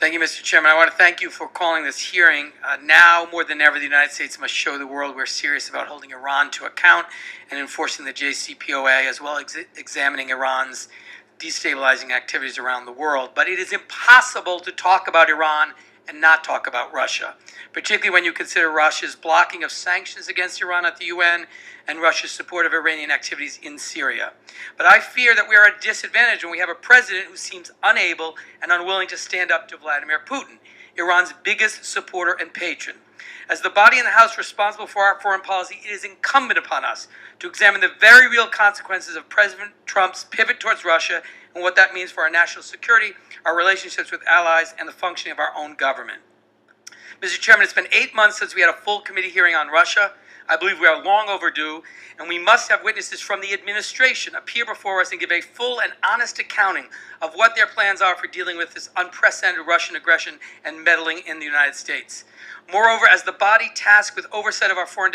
Thank you, Mr. Chairman. I want to thank you for calling this hearing. Now, more than ever, the United States must show the world we're serious about holding Iran to account and enforcing the JCPOA, as well as examining Iran's destabilizing activities around the world. But it is impossible to talk about Iran and not talk about Russia, particularly when you consider Russia's blocking of sanctions against Iran at the UN and Russia's support of Iranian activities in Syria. But I fear that we are at a disadvantage when we have a president who seems unable and unwilling to stand up to Vladimir Putin, Iran's biggest supporter and patron. As the body in the House responsible for our foreign policy, it is incumbent upon us to examine the very real consequences of President Trump's pivot towards Russia and what that means for our national security, our relationships with allies, and the functioning of our own government. Mr. Chairman, it's been 8 months since we had a full committee hearing on Russia. I believe we are long overdue, and we must have witnesses from the administration appear before us and give a full and honest accounting of what their plans are for dealing with this unprecedented Russian aggression and meddling in the United States. Moreover, as the body tasked with oversight of our foreign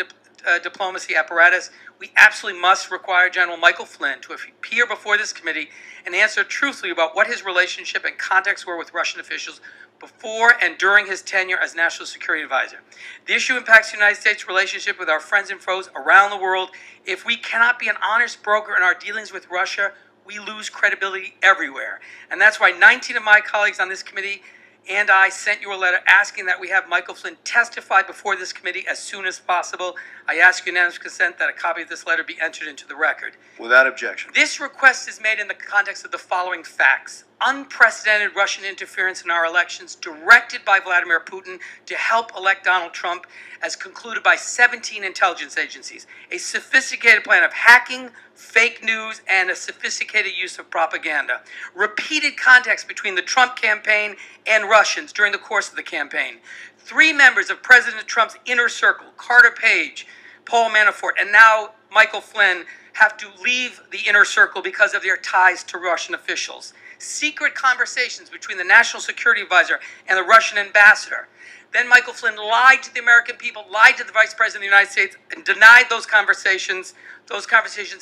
diplomacy apparatus, we absolutely must require General Michael Flynn to appear before this committee and answer truthfully about what his relationship and contacts were with Russian officials before and during his tenure as National Security Advisor. The issue impacts the United States' relationship with our friends and foes around the world. If we cannot be an honest broker in our dealings with Russia, we lose credibility everywhere. And that's why 19 of my colleagues on this committee and I sent you a letter asking that we have Michael Flynn testify before this committee as soon as possible. I ask unanimous consent that a copy of this letter be entered into the record. Without objection. This request is made in the context of the following facts. Unprecedented Russian interference in our elections directed by Vladimir Putin to help elect Donald Trump, as concluded by 17 intelligence agencies. A sophisticated plan of hacking, fake news, and a sophisticated use of propaganda. Repeated contacts between the Trump campaign and Russians during the course of the campaign. 3 members of President Trump's inner circle, Carter Page, Paul Manafort, and now Michael Flynn, have to leave the inner circle because of their ties to Russian officials. Secret conversations between the National Security Advisor and the Russian ambassador. Then Michael Flynn lied to the American people, lied to the Vice President of the United States, and denied those conversations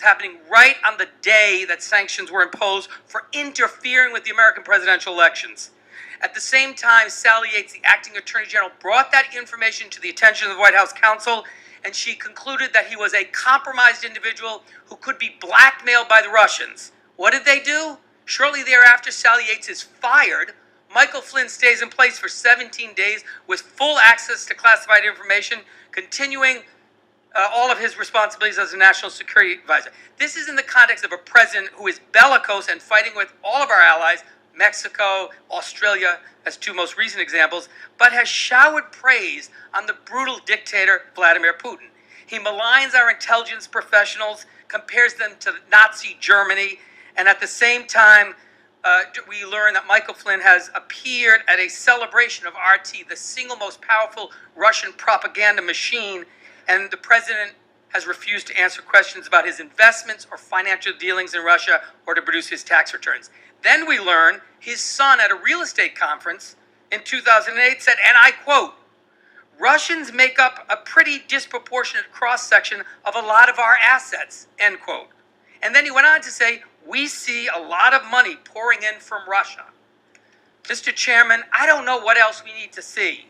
happening right on the day that sanctions were imposed for interfering with the American presidential elections. At the same time, Sally Yates, the acting Attorney General, brought that information to the attention of the White House counsel, and she concluded that he was a compromised individual who could be blackmailed by the Russians. What did they do? Shortly thereafter, Sally Yates is fired. Michael Flynn stays in place for 17 days with full access to classified information, continuing all of his responsibilities as a national security advisor. This is in the context of a president who is bellicose and fighting with all of our allies, Mexico, Australia, as 2 most recent examples, but has showered praise on the brutal dictator Vladimir Putin. He maligns our intelligence professionals, compares them to Nazi Germany, and at the same time, we learn that Michael Flynn has appeared at a celebration of RT, the single most powerful Russian propaganda machine, and the president has refused to answer questions about his investments or financial dealings in Russia or to produce his tax returns. Then we learn his son at a real estate conference in 2008 said, and I quote, "Russians make up a pretty disproportionate cross-section of a lot of our assets," end quote. And then he went on to say, "We see a lot of money pouring in from Russia." Mr. Chairman, I don't know what else we need to see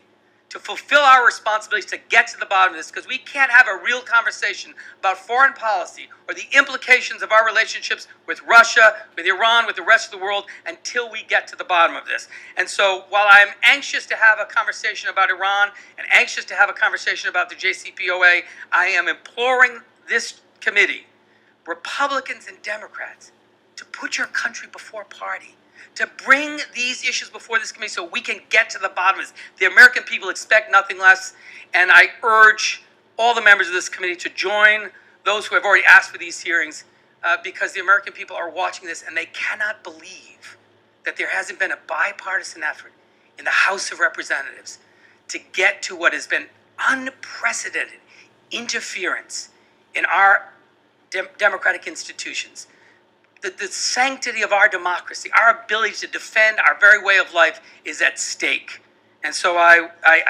to fulfill our responsibilities to get to the bottom of this, because we can't have a real conversation about foreign policy or the implications of our relationships with Russia, with Iran, with the rest of the world until we get to the bottom of this. And so while I'm anxious to have a conversation about Iran and anxious to have a conversation about the JCPOA, I am imploring this committee, Republicans and Democrats, to put your country before party, to bring these issues before this committee so we can get to the bottom of this. The American people expect nothing less, and I urge all the members of this committee to join those who have already asked for these hearings, because the American people are watching this and they cannot believe that there hasn't been a bipartisan effort in the House of Representatives to get to what has been unprecedented interference in our democratic institutions. The sanctity of our democracy, our ability to defend our very way of life is at stake. And so I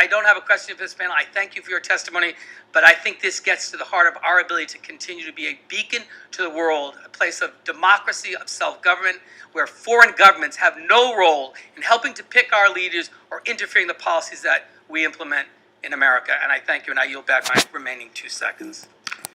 don't have a question for this panel. I thank you for your testimony, but I think this gets to the heart of our ability to continue to be a beacon to the world, a place of democracy, of self-government, where foreign governments have no role in helping to pick our leaders or interfering in the policies that we implement in America. And I thank you, and I yield back my remaining 2 seconds.